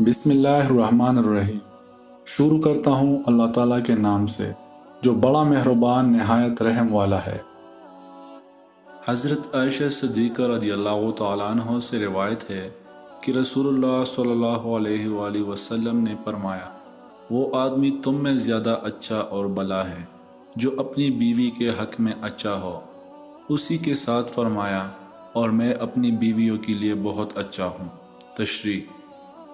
بسم اللہ الرحمن الرحیم۔ شروع کرتا ہوں اللہ تعالیٰ کے نام سے جو بڑا مہربان نہایت رحم والا ہے۔ حضرت عائشہ صدیقہ رضی اللہ تعالیٰ عنہ سے روایت ہے کہ رسول اللہ صلی اللہ علیہ وآلہ وسلم نے فرمایا، وہ آدمی تم میں زیادہ اچھا اور بھلا ہے جو اپنی بیوی کے حق میں اچھا ہو۔ اسی کے ساتھ فرمایا، اور میں اپنی بیویوں کے لیے بہت اچھا ہوں۔ تشریح: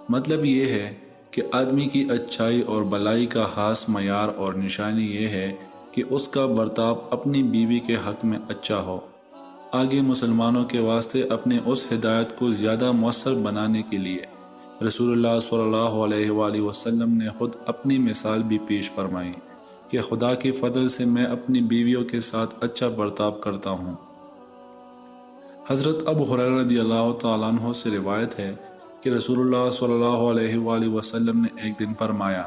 مطلب یہ ہے کہ آدمی کی اچھائی اور بھلائی کا خاص معیار اور نشانی یہ ہے کہ اس کا برتاؤ اپنی بیوی کے حق میں اچھا ہو۔ آگے مسلمانوں کے واسطے اپنے اس ہدایت کو زیادہ مؤثر بنانے کے لیے رسول اللہ صلی اللہ علیہ وآلہ وسلم نے خود اپنی مثال بھی پیش فرمائی کہ خدا کے فضل سے میں اپنی بیویوں کے ساتھ اچھا برتاؤ کرتا ہوں۔ حضرت ابو ہریرہ رضی اللہ تعالیٰ عنہ سے روایت ہے کہ رسول اللہ صلی اللہ علیہ وآلہ وسلم نے ایک دن فرمایا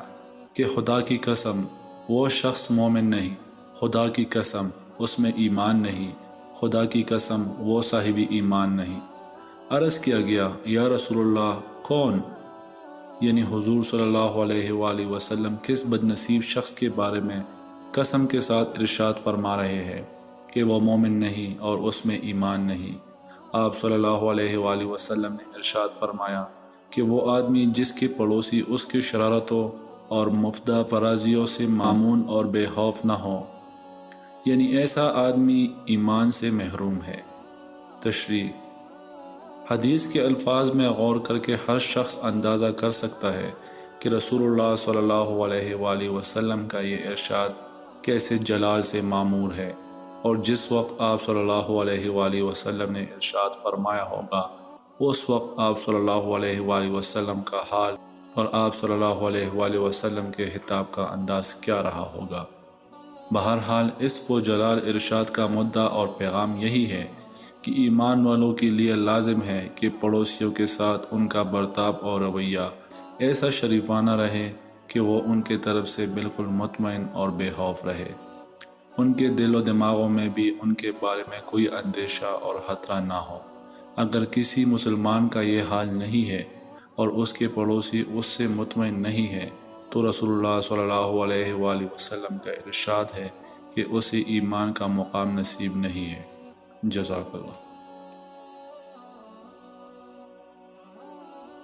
کہ خدا کی قسم وہ شخص مومن نہیں، خدا کی قسم اس میں ایمان نہیں، خدا کی قسم وہ صاحب ایمان نہیں۔ عرض کیا گیا، یا رسول اللہ کون؟ یعنی حضور صلی اللہ علیہ وآلہ وسلم کس بدنصیب شخص کے بارے میں قسم کے ساتھ ارشاد فرما رہے ہیں کہ وہ مومن نہیں اور اس میں ایمان نہیں؟ آپ صلی اللہ علیہ وآلہ وسلم نے ارشاد فرمایا کہ وہ آدمی جس کے پڑوسی اس کی شرارتوں اور مفدہ پرازیوں سے مامون اور بے خوف نہ ہو، یعنی ایسا آدمی ایمان سے محروم ہے۔ تشریح: حدیث کے الفاظ میں غور کر کے ہر شخص اندازہ کر سکتا ہے کہ رسول اللہ صلی اللہ علیہ وآلہ وسلم کا یہ ارشاد کیسے جلال سے معمور ہے، اور جس وقت آپ صلی اللہ علیہ وآلہ وسلم نے ارشاد فرمایا ہوگا اس وقت آپ صلی اللہ علیہ وآلہ وسلم کا حال اور آپ صلی اللہ علیہ وآلہ وسلم کے خطاب کا انداز کیا رہا ہوگا۔ بہرحال اس پرجلال ارشاد کا مدعا اور پیغام یہی ہے کہ ایمان والوں کے لیے لازم ہے کہ پڑوسیوں کے ساتھ ان کا برتاؤ اور رویہ ایسا شریفانہ رہے کہ وہ ان کے طرف سے بالکل مطمئن اور بے خوف رہے، ان کے دل و دماغوں میں بھی ان کے بارے میں کوئی اندیشہ اور خطرہ نہ ہو۔ اگر کسی مسلمان کا یہ حال نہیں ہے اور اس کے پڑوسی اس سے مطمئن نہیں ہے تو رسول اللہ صلی اللہ علیہ وآلہ وسلم کا ارشاد ہے کہ اسے ایمان کا مقام نصیب نہیں ہے۔ جزاک اللہ۔